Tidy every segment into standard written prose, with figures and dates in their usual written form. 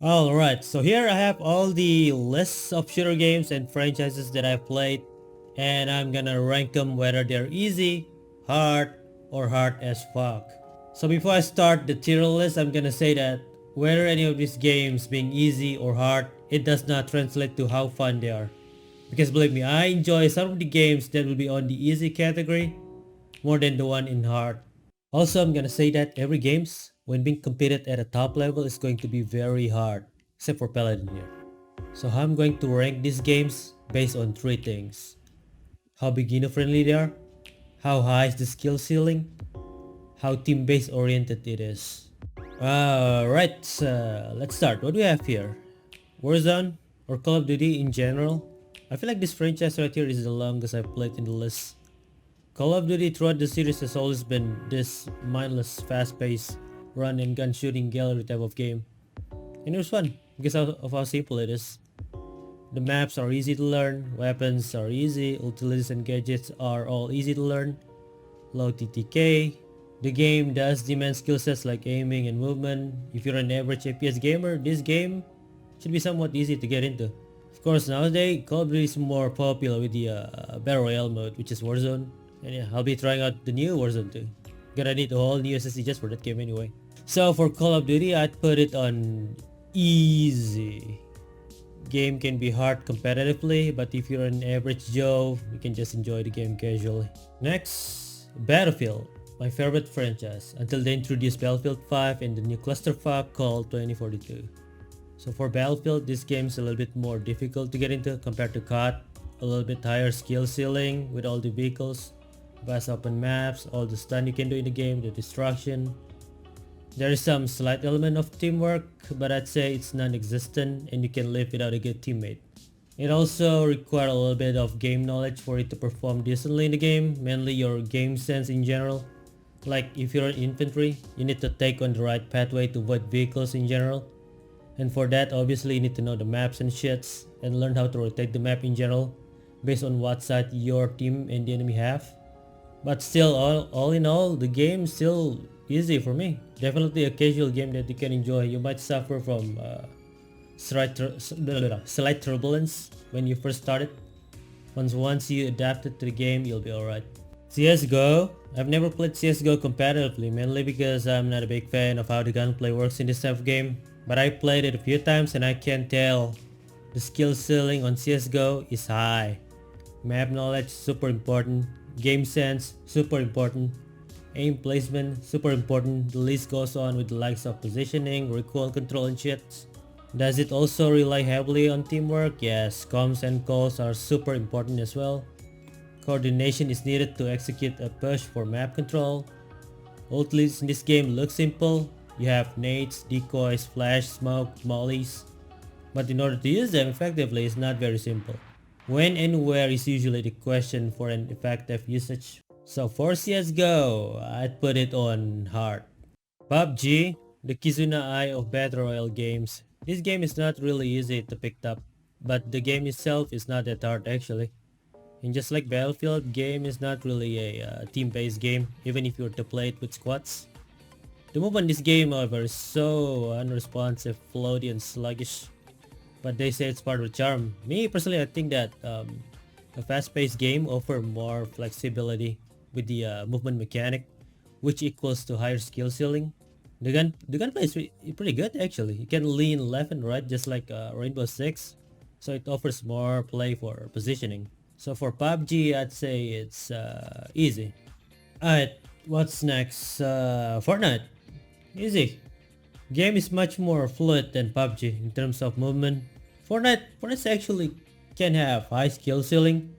Alright, so here I have all the lists of shooter games and franchises that I've played, and I'm gonna rank them whether they're easy, hard, or hard as fuck. So before I start the tier list, I'm gonna say that whether any of these games being easy or hard, it does not translate to how fun they are. Because believe me, I enjoy some of the games that will be on the easy category more than the one in hard. Also, I'm gonna say that every games, when being competed at a top level, is going to be very hard, except for Paladin here. So I'm going to rank these games based on three things. How beginner friendly they are, how high is the skill ceiling, how team based oriented it is. Right, let's start. What do we have here? Warzone or Call of Duty in general? I feel like this franchise right here is the longest I've played in the list. Call of Duty throughout the series has always been this mindless, fast-paced, run and gun shooting gallery type of game. And it was fun because of how simple it is. The maps are easy to learn, weapons are easy, utilities and gadgets are all easy to learn, low TTK. The game does demand skill sets like aiming and movement. If you're an average FPS gamer, this game should be somewhat easy to get into. Of course, nowadays, Call of Duty is more popular with the Battle Royale mode, which is Warzone. And yeah, I'll be trying out the new Warzone too. Gonna need a whole new SSD just for that game anyway. So for Call of Duty, I'd put it on easy. Game can be hard competitively, but if you're an average Joe, you can just enjoy the game casually. Next, Battlefield. My favorite franchise, until they introduced Battlefield 5 and the new clusterfuck called 2042. So for Battlefield, this game is a little bit more difficult to get into compared to COD. A little bit higher skill ceiling with all the vehicles, vast open maps, all the stun you can do in the game, the destruction. There is some slight element of teamwork, but I'd say it's non-existent and you can live without a good teammate. It also requires a little bit of game knowledge for it to perform decently in the game, mainly your game sense in general. Like if you're an infantry, you need to take on the right pathway to avoid vehicles in general. And for that, obviously you need to know the maps and shits and learn how to rotate the map in general based on what side your team and the enemy have. But still, all in all, the game is still easy for me. Definitely a casual game that you can enjoy. You might suffer from slight turbulence when you first started. Once you adapted to the game, you'll be alright. CSGO. I've never played CSGO competitively, mainly because I'm not a big fan of how the gunplay works in this type of game. But I played it a few times and I can tell the skill ceiling on CSGO is high. Map knowledge super important. Game sense super important. Aim placement super important. The list goes on with the likes of positioning, recoil control and shit. Does it also rely heavily on teamwork? Yes, comms and calls are super important as well. Coordination is needed to execute a push for map control. Ult leads in this game look simple. You have nades, decoys, flash, smoke, mollies. But in order to use them effectively, it's not very simple. When and where is usually the question for an effective usage. So for CSGO, I'd put it on hard. PUBG, the Kizuna Eye of Battle Royale games. This game is not really easy to pick up, but the game itself is not that hard actually. And just like Battlefield, game is not really a team-based game, even if you were to play it with squads. The movement in this game, however, is so unresponsive, floaty, and sluggish. But they say it's part of the charm. Me personally, I think that a fast-paced game offers more flexibility with the movement mechanic, which equals to higher skill ceiling. The gunplay is pretty good actually. You can lean left and right just like Rainbow Six, so it offers more play for positioning. So for PUBG, I'd say it's easy. Alright, what's next? Fortnite. Easy. Game is much more fluid than PUBG in terms of movement. Fortnite actually can have high skill ceiling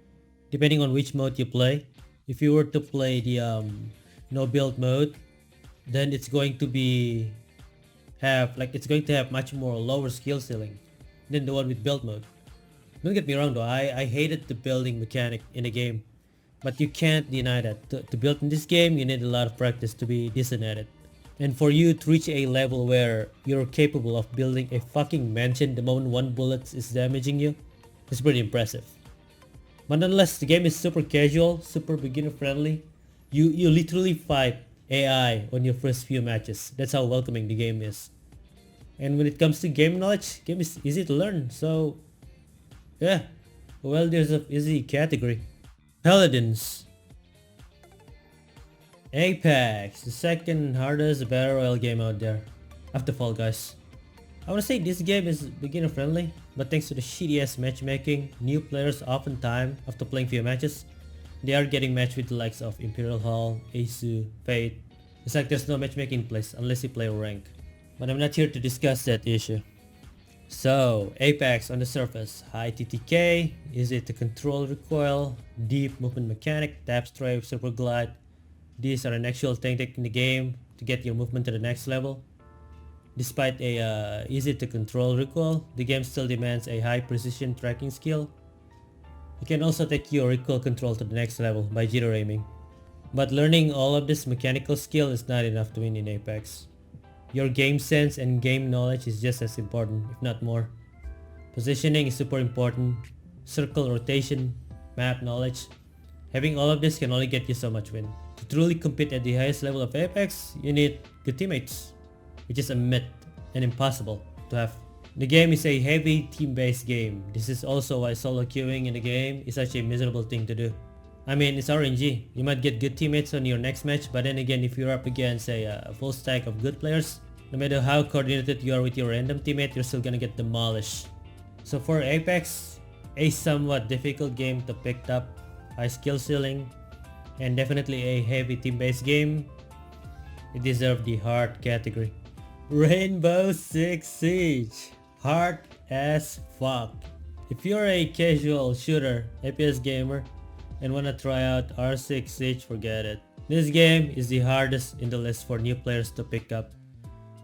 depending on which mode you play. If you were to play the no build mode, then it's going to have much more lower skill ceiling than the one with build mode. Don't get me wrong though, I hated the building mechanic in the game, but you can't deny that to build in this game you need a lot of practice to be decent at it. And for you to reach a level where you're capable of building a fucking mansion the moment one bullet is damaging you, is pretty impressive. But nonetheless, the game is super casual, super beginner friendly. You literally fight AI on your first few matches. That's how welcoming the game is. And when it comes to game knowledge, game is easy to learn. So yeah, well, there's a easy category. Paladins. Apex, the second hardest battle royale game out there, after Fall Guys. I wanna say this game is beginner friendly, but thanks to the shitty ass matchmaking, new players oftentimes, after playing few matches, they are getting matched with the likes of Imperial Hall, Asu, Fate. It's like there's no matchmaking in place unless you play rank. But I'm not here to discuss that issue. So, Apex on the surface, high TTK, easy to control recoil, deep movement mechanic, tap strafe, super glide. These are an actual technique in the game to get your movement to the next level. Despite a easy to control recoil, the game still demands a high precision tracking skill. You can also take your recoil control to the next level by jitter aiming. But learning all of this mechanical skill is not enough to win in Apex. Your game sense and game knowledge is just as important, if not more. Positioning is super important, circle rotation, map knowledge. Having all of this can only get you so much win. To truly compete at the highest level of Apex, you need good teammates, which is a myth and impossible to have. The game is a heavy team-based game. This is also why solo queuing in the game is such a miserable thing to do. I mean, it's RNG. You might get good teammates on your next match, but then again, if you're up against a full stack of good players, no matter how coordinated you are with your random teammate, you're still gonna get demolished. So for Apex, a somewhat difficult game to pick up, high skill ceiling, and definitely a heavy team-based game, it deserves the hard category. Rainbow Six Siege. Hard as fuck. If you're a casual shooter, FPS gamer, and wanna try out R6 Siege, forget it. This game is the hardest in the list for new players to pick up.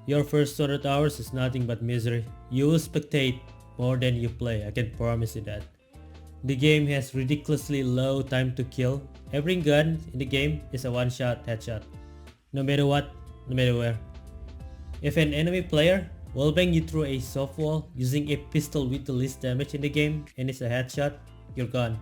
Your first 200 hours is nothing but misery. You will spectate more than you play, I can promise you that. The game has ridiculously low time to kill. Every gun in the game is a one-shot headshot. No matter what, no matter where. If an enemy player wallbang you through a soft wall using a pistol with the least damage in the game and it's a headshot, you're gone.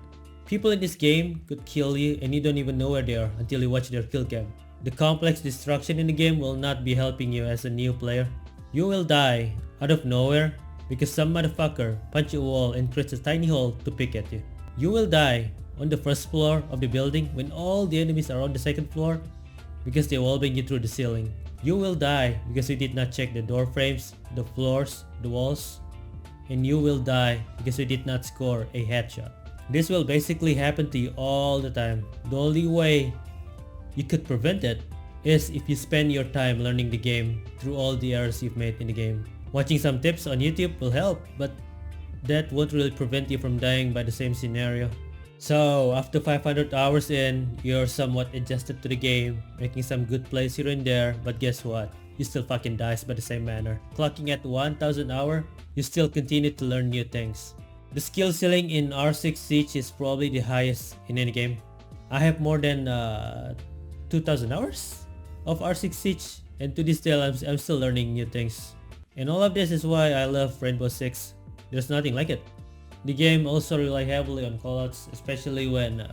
People in this game could kill you and you don't even know where they are until you watch their kill cam. The complex destruction in the game will not be helping you as a new player. You will die out of nowhere because some motherfucker punch a wall and creates a tiny hole to pick at you. You will die on the first floor of the building when all the enemies are on the second floor because they wallbang you through the ceiling. You will die because you did not check the door frames, the floors, the walls, and you will die because you did not score a headshot. This will basically happen to you all the time. The only way you could prevent it is if you spend your time learning the game through all the errors you've made in the game. Watching some tips on YouTube will help, but that won't really prevent you from dying by the same scenario. So after 500 hours in, you're somewhat adjusted to the game, making some good plays here and there, but guess what? You still fucking dies by the same manner. Clocking at 1000 hour, you still continue to learn new things. The skill ceiling in R6 Siege is probably the highest in any game. I have more than 2000 hours of R6 Siege, and to this day I'm still learning new things. And all of this is why I love Rainbow Six. There's nothing like it. The game also relies heavily on callouts, especially when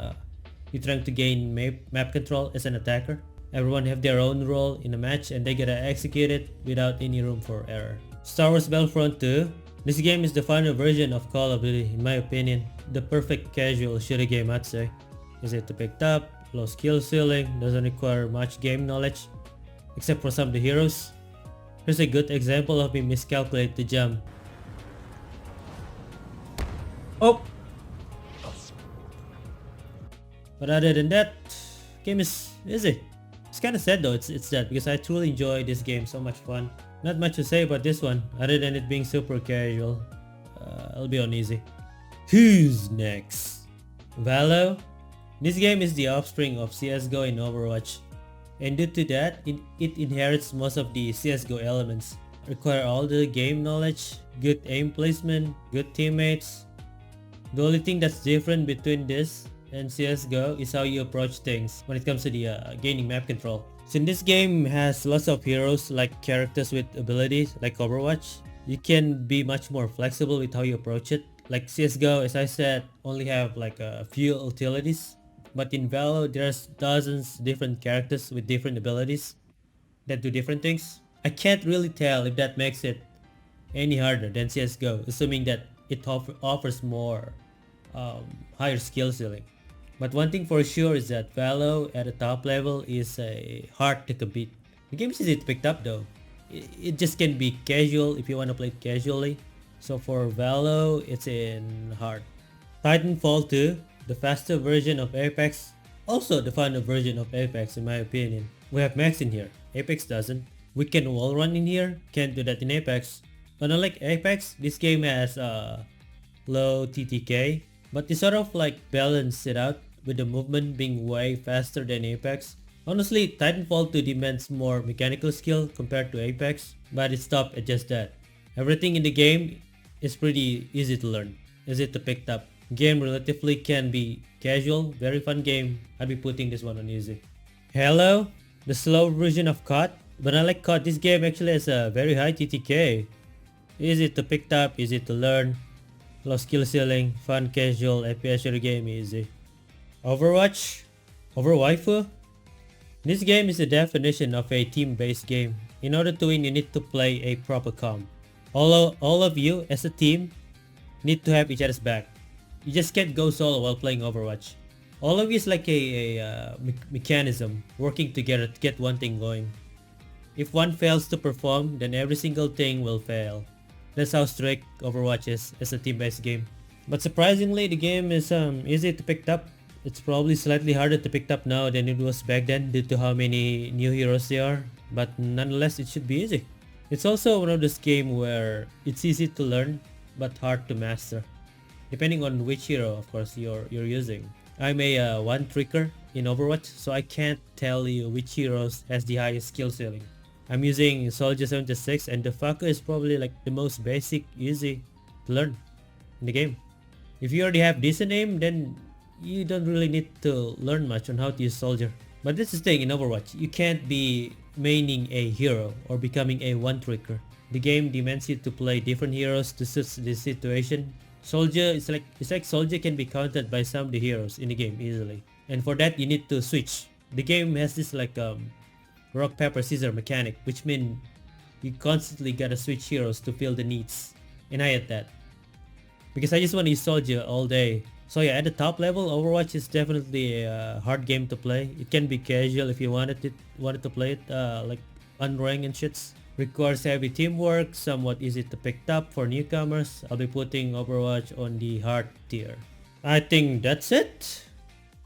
you're trying to gain map control as an attacker. Everyone have their own role in a match and they gotta execute it without any room for error. Star Wars Battlefront 2. This game is the final version of Call of Duty in my opinion. The perfect casual shooter game I'd say. Easy to pick up, low skill ceiling, doesn't require much game knowledge except for some of the heroes. Here's a good example of me miscalculate the jump. Oh! But other than that, game is easy. It's kinda sad though, it's that because I truly enjoy this game, so much fun. Not much to say about this one, other than it being super casual. I'll be on easy. Who's next? Valo? This game is the offspring of CSGO and Overwatch. And due to that, it inherits most of the CSGO elements. Require all the game knowledge, good aim placement, good teammates. The only thing that's different between this and CSGO is how you approach things when it comes to the gaining map control. Since this game has lots of heroes like characters with abilities like Overwatch, you can be much more flexible with how you approach it. Like CSGO, as I said, only have like a few utilities. But in Valo, there's dozens different characters with different abilities that do different things. I can't really tell if that makes it any harder than CSGO, assuming that it offers more higher skill ceiling. But one thing for sure is that Valo at the top level is hard to compete. The game is easy to pick up though. It just can be casual if you want to play it casually. So for Valo, it's in hard. Titanfall 2, the faster version of Apex, also the funner version of Apex in my opinion. We have Max in here, Apex doesn't. We can wall run in here, can't do that in Apex. Unlike Apex, this game has low TTK, but they sort of like balance it out with the movement being way faster than Apex. Honestly, Titanfall 2 demands more mechanical skill compared to Apex, but it stopped at just that. Everything in the game is pretty easy to learn, easy to pick up. Game relatively can be casual, very fun game. I'd be putting this one on easy. Halo, the slow version of COD. But unlike COD, this game actually has a very high TTK. Easy to pick up, easy to learn. Low skill ceiling, fun casual, FPS shooter game, easy. Overwatch, Overwaifu. This game is the definition of a team-based game. In order to win, you need to play a proper comp. All of you as a team need to have each other's back. You just can't go solo while playing Overwatch. All of you is like a mechanism working together to get one thing going. If one fails to perform, then every single thing will fail. That's how strict Overwatch is as a team-based game. But surprisingly, the game is easy to pick up. It's probably slightly harder to pick up now than it was back then due to how many new heroes there are, but nonetheless it should be easy. It's also one of those games where it's easy to learn but hard to master, depending on which hero of course you're using. I'm a one tricker in Overwatch, so I can't tell you which heroes has the highest skill ceiling. I'm using Soldier 76 and the Fucker is probably like the most basic, easy to learn in the game. If you already have decent aim, then you don't really need to learn much on how to use Soldier. But this is the thing in Overwatch, you can't be maining a hero or becoming a one tricker. The game demands you to play different heroes to suit the situation. Soldier, it's like Soldier can be countered by some of the heroes in the game easily. And for that you need to switch. The game has this like rock paper scissor mechanic, which means you constantly gotta switch heroes to fill the needs. And I hate that, because I just want to use Soldier all day. So yeah, at the top level, Overwatch is definitely a hard game to play. It can be casual if you wanted to play it like unranked and shits. Requires heavy teamwork, somewhat easy to pick up for newcomers. I'll be putting Overwatch on the hard tier. I think that's it.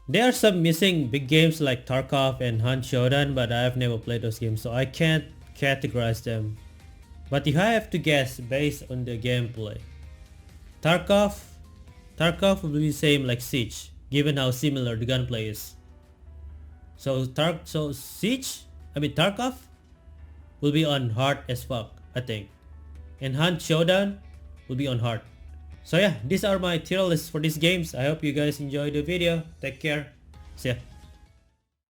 There are some missing big games like Tarkov and Hunt Showdown, but I've never played those games, so I can't categorize them. But if I have to guess based on the gameplay, Tarkov will be the same like Siege, given how similar the gunplay is. So Tarkov will be on hard as fuck, I think. And Hunt Showdown will be on hard. So yeah, these are my tier lists for these games. I hope you guys enjoyed the video. Take care. See ya.